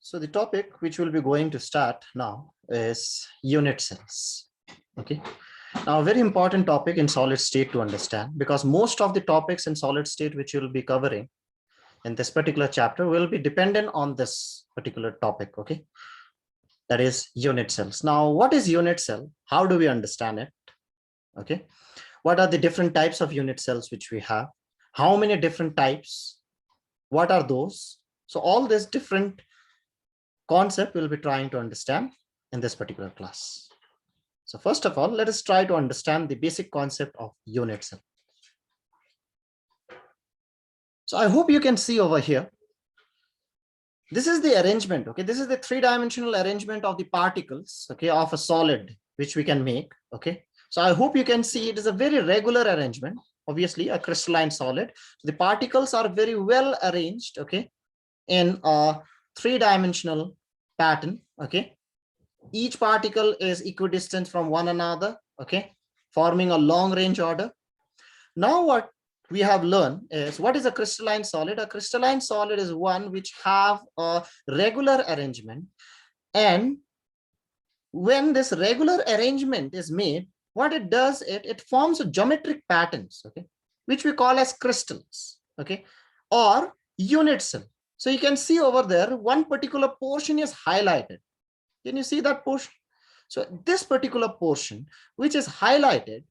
So the topic which we'll be going to start now is unit cells. Okay. Now, a very important topic in solid state to understand, because most of the topics in solid state which you'll be covering in this particular chapter will be dependent on this particular topic. Okay. That is unit cells. Now, what is unit cell? How do we understand it? Okay. What are the different types of unit cells which we have? How many different types? What are those? So all this different concept we'll be trying to understand in this particular class. So first of all, let us try to understand the basic concept of unit cell. So I hope you can see over here. This is the arrangement. Okay, this is the three-dimensional arrangement of the particles, okay, of a solid which we can make. Okay, so I hope you can see it is a very regular arrangement. Obviously, a crystalline solid. The particles are very well arranged. Okay, in a three-dimensional pattern. Okay, each particle is equidistant from one another. Okay, forming a long range order. Now what we have learned is, what is a crystalline solid? A crystalline solid is one which have a regular arrangement, and when this regular arrangement is made, what it does, it forms a geometric patterns, okay, which we call as crystals, okay, or unit cell. So you can see over there, one particular portion is highlighted. Can you see that portion? So this particular portion, which is highlighted,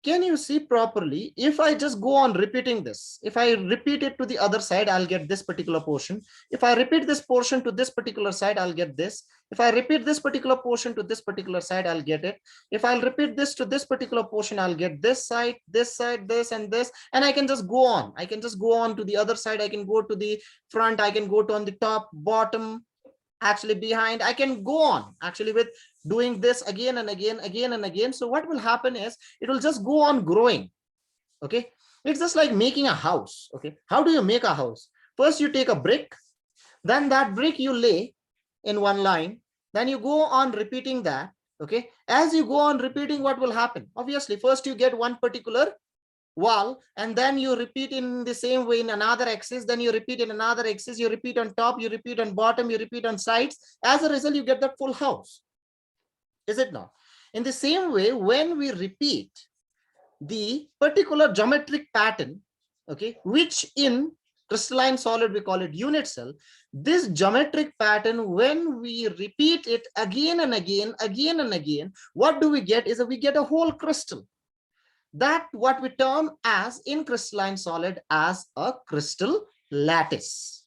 can you see properly? If I just go on repeating this, if I repeat it to the other side, I'll get this particular portion. If I repeat this portion to this particular side, I'll get this. If I repeat this particular portion to this particular side, I'll get it. If I'll repeat this to this particular portion, I'll get this side, this, and this. And I can just go on. I can just go on to the other side. I can go to the front. I can go to on the top, bottom, actually behind. I can go on actually with doing this again and again, again and again. So what will happen is, it will just go on growing. Okay, it's just like making a house. Okay, how do you make a house? First you take a brick, then that brick you lay in one line, then you go on repeating that. Okay, as you go on repeating, what will happen? Obviously, first you get one particular wall, and then you repeat in the same way in another axis, then you repeat in another axis, you repeat on top, you repeat on bottom, you repeat on sides. As a result, you get that full house. Is it not? In the same way, when we repeat the particular geometric pattern, okay, which in crystalline solid we call it unit cell, this geometric pattern, when we repeat it again and again, again and again, what do we get is that we get a whole crystal. That what we term as in crystalline solid as a crystal lattice.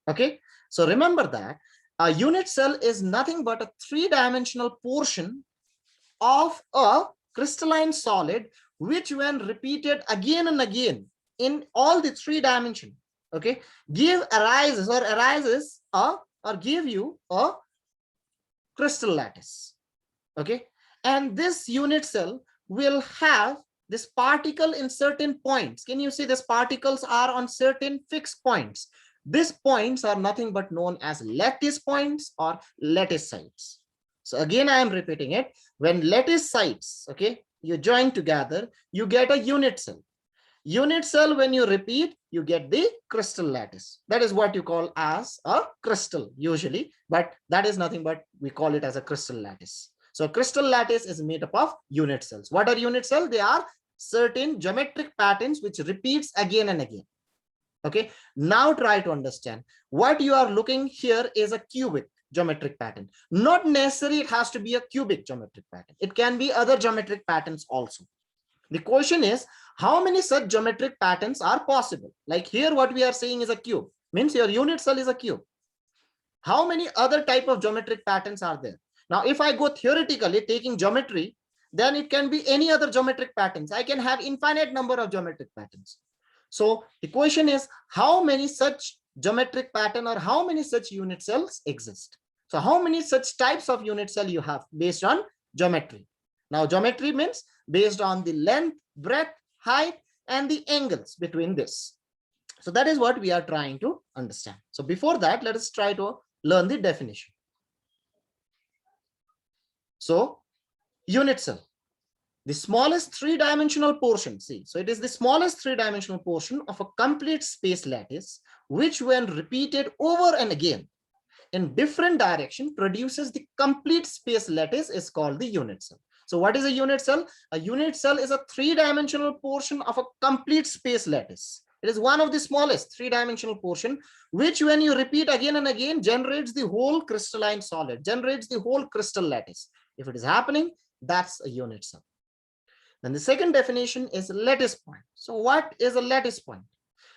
Okay, so remember that a unit cell is nothing but a three-dimensional portion of a crystalline solid, which when repeated again and again in all the three dimensions, okay, give you a crystal lattice. Okay, and this unit cell will have this particle in certain points. Can you see these particles are on certain fixed points? These points are nothing but known as lattice points or lattice sites. So again, I am repeating it. When lattice sites, okay, you join together, you get a unit cell. Unit cell, when you repeat, you get the crystal lattice. That is what you call as a crystal usually, but that is nothing but we call it as a crystal lattice. So crystal lattice is made up of unit cells. What are unit cells? They are certain geometric patterns which repeats again and again. Okay, now try to understand. What you are looking here is a cubic geometric pattern. Not necessarily it has to be a cubic geometric pattern. It can be other geometric patterns also. The question is, how many such geometric patterns are possible? Like here, what we are saying is a cube, means your unit cell is a cube. How many other type of geometric patterns are there? Now, if I go theoretically taking geometry, then it can be any other geometric patterns. I can have infinite number of geometric patterns. So the question is, how many such geometric pattern or how many such unit cells exist? So how many such types of unit cell you have based on geometry? Now, geometry means based on the length, breadth, height, and the angles between this. So that is what we are trying to understand. So before that, let us try to learn the definition. So unit cell, the smallest three-dimensional portion, see, so it is the smallest three-dimensional portion of a complete space lattice, which when repeated over and again in different direction produces the complete space lattice is called the unit cell. So what is a unit cell? A unit cell is a three-dimensional portion of a complete space lattice. It is one of the smallest three-dimensional portion, which when you repeat again and again generates the whole crystalline solid, generates the whole crystal lattice. If it is happening, that's a unit cell. Then the second definition is lattice point. So what is a lattice point?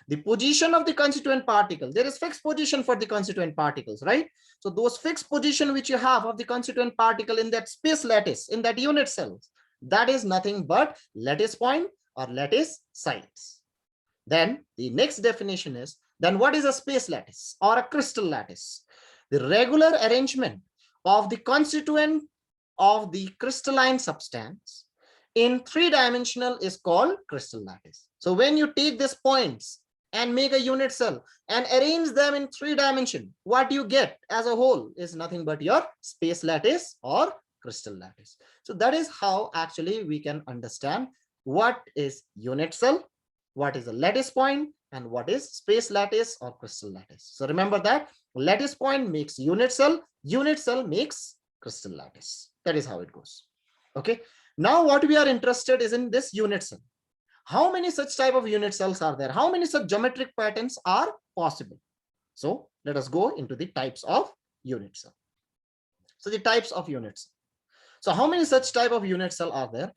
The position of the constituent particle. There is fixed position for the constituent particles, right? So those fixed position which you have of the constituent particle in that space lattice, in that unit cells, that is nothing but lattice point or lattice sites. Then the next definition is, then what is a space lattice or a crystal lattice? The regular arrangement of the constituent of the crystalline substance in three-dimensional is called crystal lattice. So when you take these points and make a unit cell and arrange them in three dimension, what you get as a whole is nothing but your space lattice or crystal lattice. So that is how actually we can understand what is unit cell, what is a lattice point, and what is space lattice or crystal lattice. So remember that lattice point makes unit cell makes crystal lattice. That is how it goes. Okay. Now what we are interested is in this unit cell. How many such type of unit cells are there? How many such geometric patterns are possible? So let us go into the types of unit cell. So the types of unit cell. So how many such type of unit cell are there?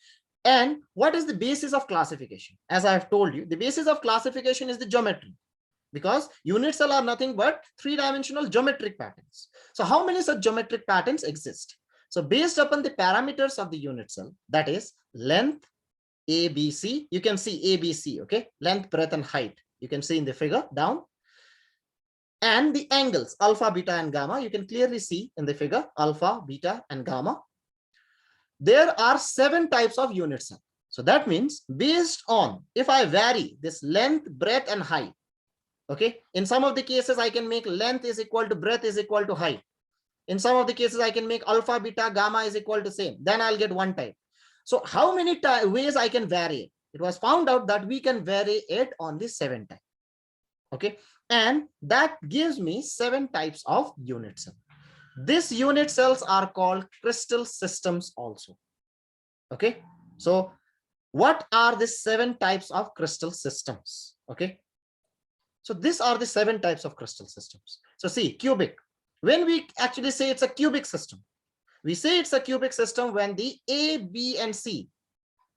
And what is the basis of classification? As I have told you, the basis of classification is the geometry, because unit cell are nothing but three-dimensional geometric patterns. So how many such geometric patterns exist? So based upon the parameters of the unit cell, that is length, ABC, you can see ABC, okay, length, breadth, and height. You can see in the figure down. And the angles, alpha, beta, and gamma, you can clearly see in the figure, alpha, beta, and gamma. There are 7 types of unit cell. So that means based on, if I vary this length, breadth, and height, okay, in some of the cases, I can make length is equal to breadth is equal to height. In some of the cases, I can make alpha, beta, gamma is equal to same. Then I'll get one type. So how many ways I can vary it? It was found out that we can vary it on the 7 types. Okay. And that gives me 7 types of unit cell. These unit cells are called crystal systems also. Okay. So what are the 7 types of crystal systems? Okay. So these are the 7 types of crystal systems. So see, cubic. When we actually say it's a cubic system, we say it's a cubic system when the A, B, and C,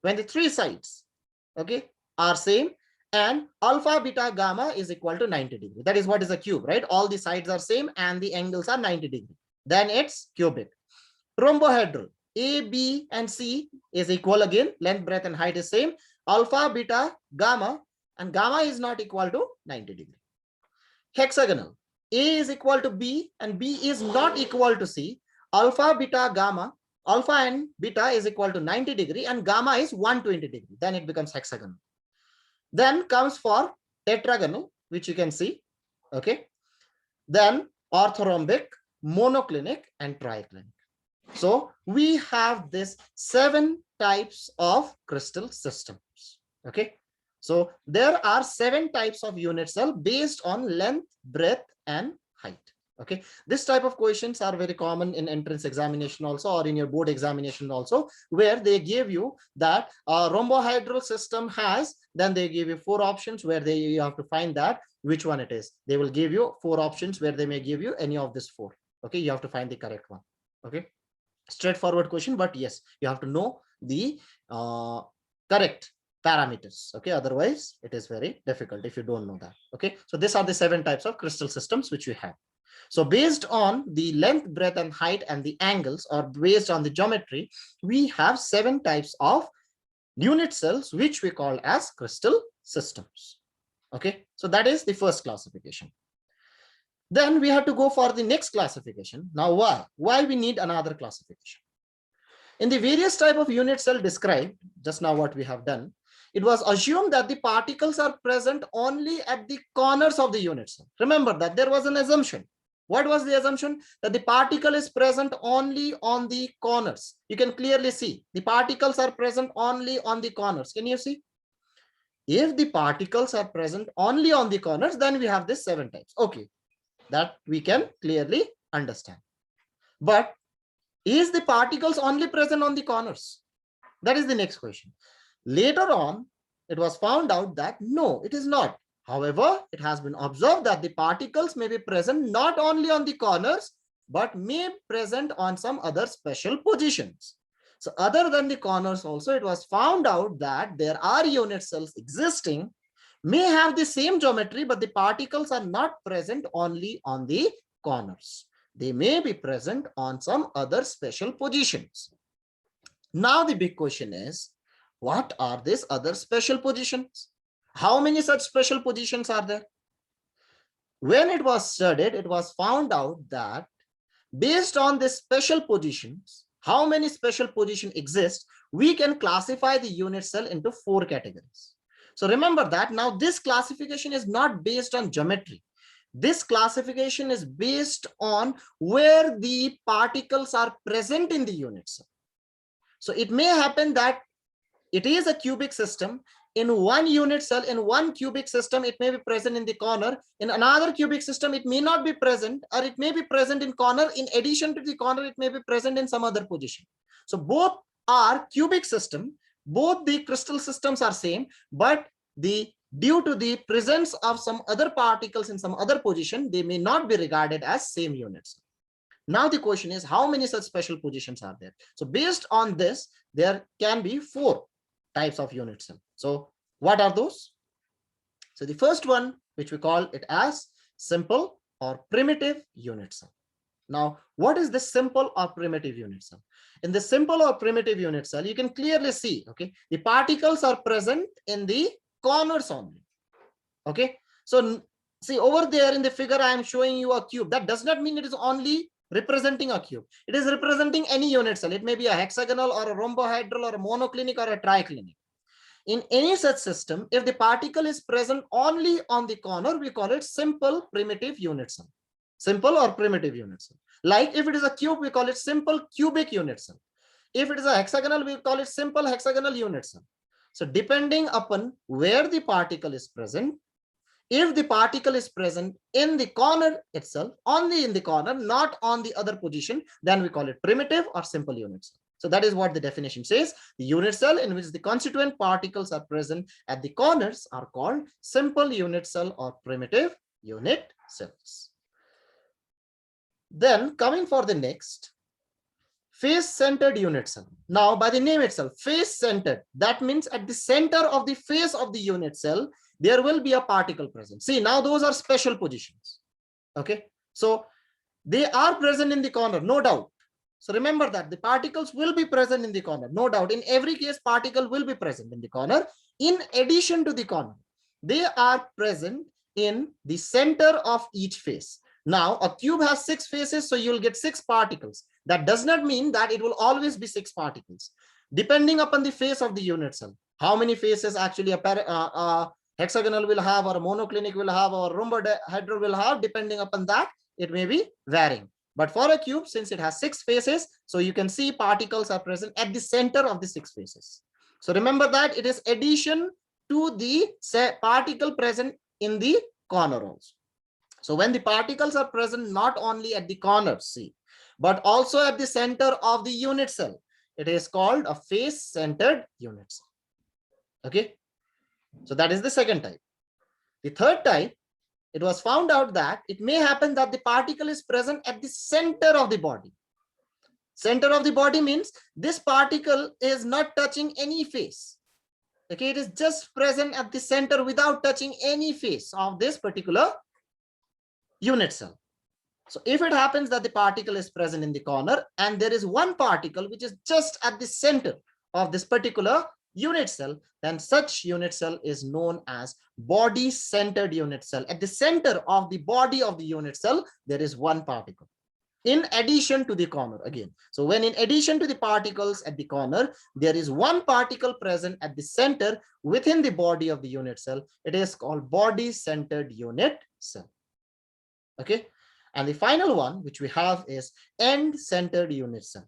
when the 3 sides, okay, are same, and alpha, beta, gamma is equal to 90 degrees. That is what is a cube, right? All the sides are same and the angles are 90 degrees. Then it's cubic. Rhombohedral, A, B, and C is equal again. Length, breadth, and height is same. Alpha, beta, gamma, and gamma is not equal to 90 degrees. Hexagonal, A is equal to B and B is not equal to C. Alpha, beta, gamma, alpha and beta is equal to 90 degrees and gamma is 120 degrees. Then it becomes hexagonal. Then comes for tetragonal, which you can see. Okay. Then orthorhombic, monoclinic, and triclinic. So we have this 7 types of crystal systems. Okay. So there are 7 types of unit cell based on length, breadth, and height. Okay, this type of questions are very common in entrance examination also, or in your board examination also, where they give you that a rhombohedral system has, then they give you 4 options where you have to find that which one it is. They will give you 4 options where they may give you any of these 4. Okay, you have to find the correct one. Okay, straightforward question, but yes, you have to know the correct parameters. Okay, otherwise it is very difficult if you don't know that. Okay, so these are the 7 types of crystal systems which we have. So based on the length, breadth, and height and the angles, or based on the geometry, we have 7 types of unit cells which we call as crystal systems. Okay, so that is the first classification. Then we have to go for the next classification. Now why we need another classification? In the various type of unit cell described just now, what we have done, it was assumed that the particles are present only at the corners of the unit cell. Remember that there was an assumption. What was the assumption? That the particle is present only on the corners. You can clearly see the particles are present only on the corners. Can you see? If the particles are present only on the corners, then we have this 7 types. Okay, that we can clearly understand. But is the particles only present on the corners? That is the next question. Later on, it was found out that no, it is not. However, it has been observed that the particles may be present not only on the corners, but may present on some other special positions. So other than the corners also, it was found out that there are unit cells existing, may have the same geometry, but the particles are not present only on the corners. They may be present on some other special positions. Now the big question is, what are these other special positions? How many such special positions are there? When it was studied, it was found out that based on the special positions, how many special positions exist, we can classify the unit cell into 4 categories. So remember that now this classification is not based on geometry. This classification is based on where the particles are present in the unit cell. So it may happen that it is a cubic system. In one unit cell, in one cubic system, it may be present in the corner. In another cubic system, it may not be present, or it may be present in corner. In addition to the corner, it may be present in some other position. So both are cubic system. Both the crystal systems are same, but due to the presence of some other particles in some other position, they may not be regarded as same units. Now the question is, how many such special positions are there? So based on this, there can be 4 types of unit cell. So what are those? So the first one, which we call it as simple or primitive unit cell. Now, what is the simple or primitive unit cell? In the simple or primitive unit cell, you can clearly see, okay, the particles are present in the corners only. Okay, so see over there in the figure, I am showing you a cube. That does not mean it is only representing a cube. It is representing any unit cell. It may be a hexagonal or a rhombohedral or a monoclinic or a triclinic. In any such system, if the particle is present only on the corner, we call it simple primitive unit cell. Simple or primitive unit cell. Like if it is a cube, we call it simple cubic unit cell. If it is a hexagonal, we call it simple hexagonal unit cell. So depending upon where the particle is present, if the particle is present in the corner itself, only in the corner, not on the other position, then we call it primitive or simple unit cell. So that is what the definition says. The unit cell in which the constituent particles are present at the corners are called simple unit cell or primitive unit cells. Then coming for the next, face-centered unit cell. Now by the name itself, face-centered, that means at the center of the face of the unit cell, there will be a particle present. See, now those are special positions. Okay, so they are present in the corner, no doubt. So remember that the particles will be present in the corner, no doubt. In every case, particle will be present in the corner. In addition to the corner, they are present in the center of each face. Now, a cube has 6 faces, so you'll get 6 particles. That does not mean that it will always be 6 particles. Depending upon the face of the unit cell, how many faces actually a hexagonal will have, or a monoclinic will have, or rhombohedral will have, depending upon that, it may be varying. But for a cube, since it has 6 faces, so you can see particles are present at the center of the 6 faces. So remember that it is addition to the particle present in the corner also. So when the particles are present not only at the corners, see, but also at the center of the unit cell, it is called a face-centered unit cell. Okay, so that is the second type. The third type, it was found out that it may happen that the particle is present at the center of the body. Center of the body means this particle is not touching any face. Okay, it is just present at the center without touching any face of this particular unit cell. So if it happens that the particle is present in the corner and there is one particle which is just at the center of this particular unit cell, then such unit cell is known as body-centered unit cell. At the center of the body of the unit cell, there is one particle in addition to the corner again. So when in addition to the particles at the corner, there is one particle present at the center within the body of the unit cell, it is called body-centered unit cell. Okay, and the final one which we have is end-centered unit cell.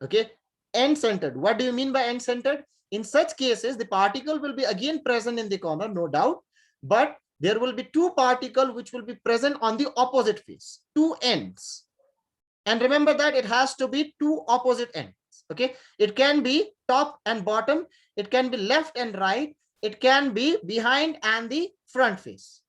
Okay, end-centered. What do you mean by end-centered? In such cases, the particle will be again present in the corner, no doubt, but there will be two particles which will be present on the opposite face, two ends. And remember that it has to be two opposite ends. Okay, it can be top and bottom, it can be left and right, it can be behind and the front face,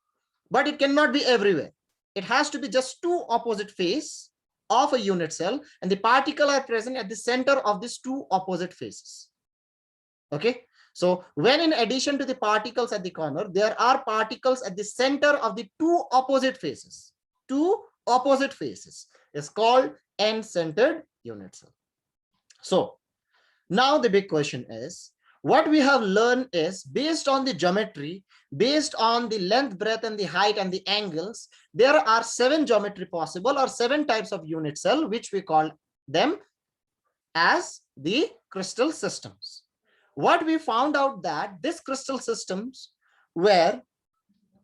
but it cannot be everywhere. It has to be just two opposite face of a unit cell, and the particles are present at the center of these two opposite faces. Okay, so when in addition to the particles at the corner, there are particles at the center of the two opposite faces. Two opposite faces is called end-centered unit cell. So now the big question is, what we have learned is, based on the geometry, based on the length, breadth, and the height and the angles, there are 7 geometry possible, or 7 types of unit cell, which we call them as the crystal systems. What we found out that these crystal systems were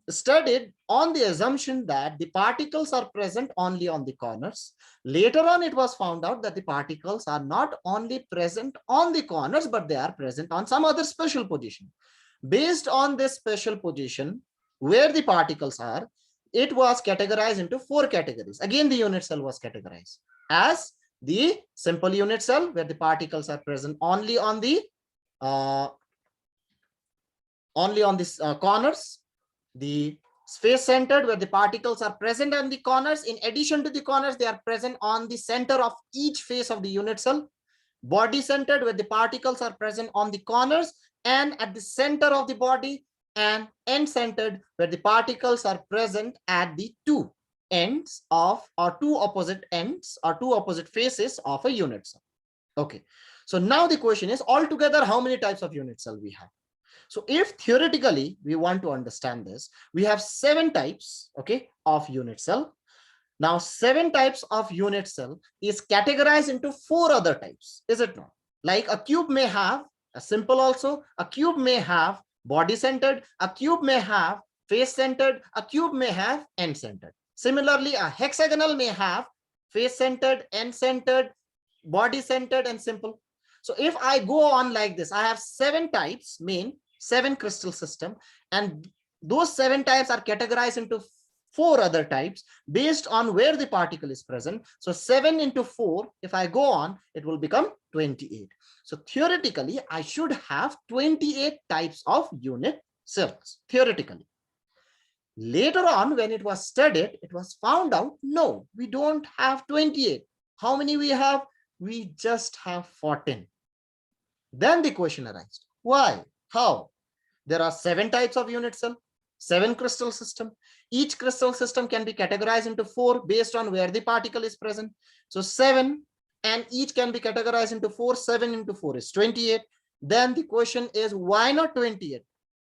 studied on the assumption that the particles are present only on the corners. Later on, it was found out that the particles are not only present on the corners, but they are present on some other special position. Based on this special position where the particles are, it was categorized into 4 categories. Again, the unit cell was categorized as the simple unit cell, where the particles are present only on the corners. The space-centered, where the particles are present on the corners. In addition to the corners, they are present on the center of each face of the unit cell. Body-centered, where the particles are present on the corners and at the center of the body. And end-centered, where the particles are present at the two ends of, or two opposite ends, or two opposite faces of a unit cell. Okay, so now the question is, altogether, how many types of unit cell we have? So if theoretically we want to understand this, we have 7 types, okay, of unit cell. Now 7 types of unit cell is categorized into 4 other types, is it not? Like a cube may have a simple also, a cube may have body-centered, a cube may have face-centered, a cube may have end-centered. Similarly, a hexagonal may have face-centered, end-centered, body-centered, and simple. So if I go on like this, I have 7 types, 7 crystal system, and those 7 types are categorized into 4 other types based on where the particle is present. So 7 into 4, if I go on, it will become 28. So theoretically, I should have 28 types of unit cells, theoretically. Later on, when it was studied, it was found out, no, we don't have 28. How many we have? We just have 14. Then the question arises, why? How? There are 7 types of unit cell, 7 crystal system. Each crystal system can be categorized into 4 based on where the particle is present. So 7, and each can be categorized into 4. 7 into 4 is 28. Then the question is, why not 28?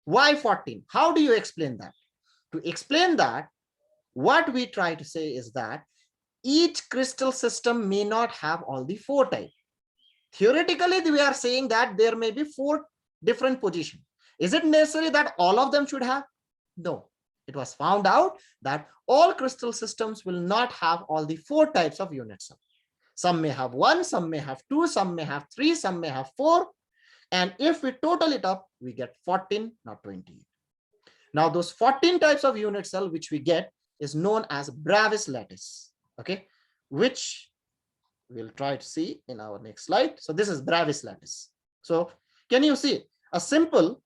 Why 14? How do you explain that? To explain that, what we try to say is that each crystal system may not have all the 4 types. Theoretically, we are saying that there may be 4 different positions. Is it necessary that all of them should have? No. It was found out that all crystal systems will not have all the 4 types of unit cell. Some may have 1, some may have 2, some may have 3, some may have 4. And if we total it up, we get 14, not 28. Now, those 14 types of unit cell which we get is known as Bravens Lattice, okay, which we'll try to see in our next slide. So this is Bravens Lattice. So can you see a simple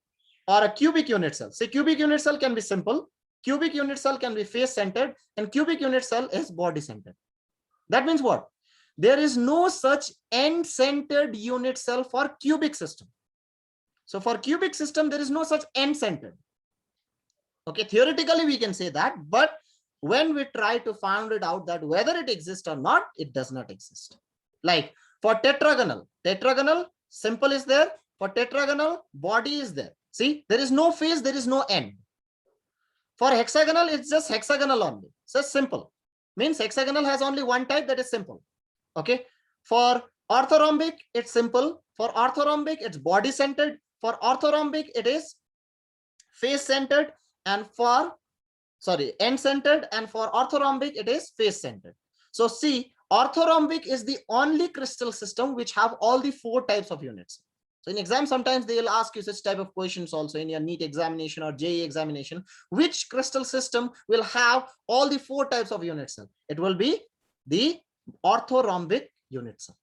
or a cubic unit cell? Say cubic unit cell can be simple, cubic unit cell can be face-centered, and cubic unit cell is body-centered. That means what? There is no such end-centered unit cell for cubic system. So for cubic system, there is no such end-centered. Okay, theoretically we can say that, but when we try to find it out that whether it exists or not, it does not exist. Like for tetragonal, simple is there. For tetragonal, body is there. See, there is no face, there is no end. For hexagonal, it's just hexagonal only. So simple. Means hexagonal has only one type, that is simple. Okay. For orthorhombic, it's simple. For orthorhombic, it's body-centered. For orthorhombic, it is face-centered. And for, end-centered. And for orthorhombic, it is face-centered. So see, orthorhombic is the only crystal system which have all the 4 types of units. So in exam, sometimes they will ask you such type of questions also in your NEET examination or JEE examination. Which crystal system will have all the 4 types of unit cell? It will be the orthorhombic unit cell.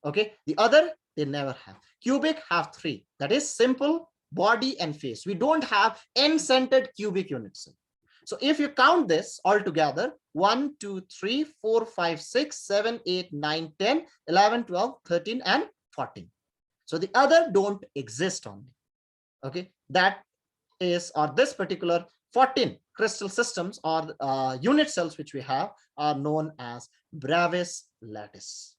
Okay. The other, they never have. Cubic have 3. That is simple, body, and face. We don't have n-centered cubic unit cell. So if you count this all together, 1, 2, 3, 4, 5, 6, 7, 8, 9, 10, 11, 12, 13, and 14. So the other don't exist only. Okay, that is, or this particular 14 crystal systems or unit cells which we have are known as Bravens lattice.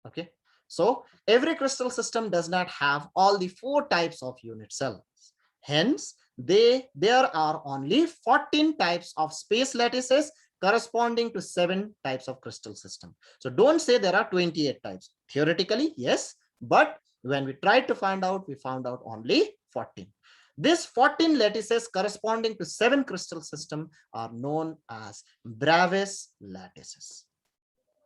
Okay, so every crystal system does not have all the 4 types of unit cells. Hence, there are only 14 types of space lattices corresponding to 7 types of crystal system. So don't say there are 28 types. Theoretically, yes, but when we tried to find out, we found out only 14. These 14 lattices corresponding to 7 crystal system are known as Bravens lattices.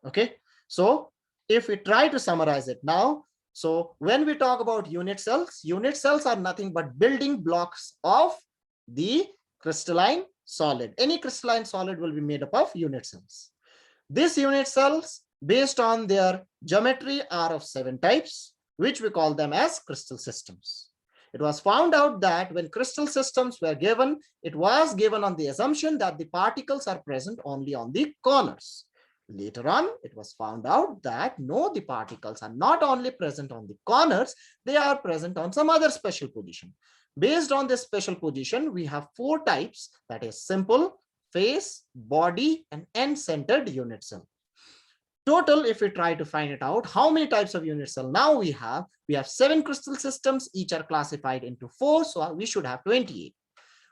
Okay, so if we try to summarize it now, so when we talk about unit cells are nothing but building blocks of the crystalline solid. Any crystalline solid will be made up of unit cells. These unit cells, based on their geometry, are of 7 types, which we call them as crystal systems. It was found out that when crystal systems were given, it was given on the assumption that the particles are present only on the corners. Later on, it was found out that no, the particles are not only present on the corners, they are present on some other special position. Based on this special position, we have 4 types, that is simple, face, body, and end-centered unit cell. Total, if we try to find it out, how many types of unit cell now we have 7 crystal systems, each are classified into 4, so we should have 28.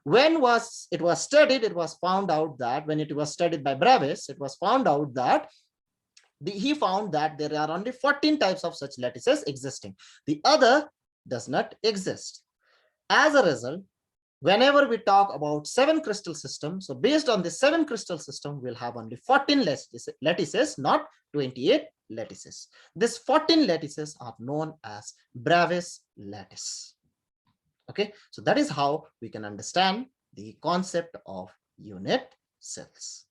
When it was studied, it was found out that when it was studied by Bravas, it was found out that he found that there are only 14 types of such lattices existing. The other does not exist. As a result, whenever we talk about 7 crystal systems, so based on the 7 crystal system, we'll have only 14 lattices, not 28 lattices. These 14 lattices are known as Bravens lattice. Okay, so that is how we can understand the concept of unit cells.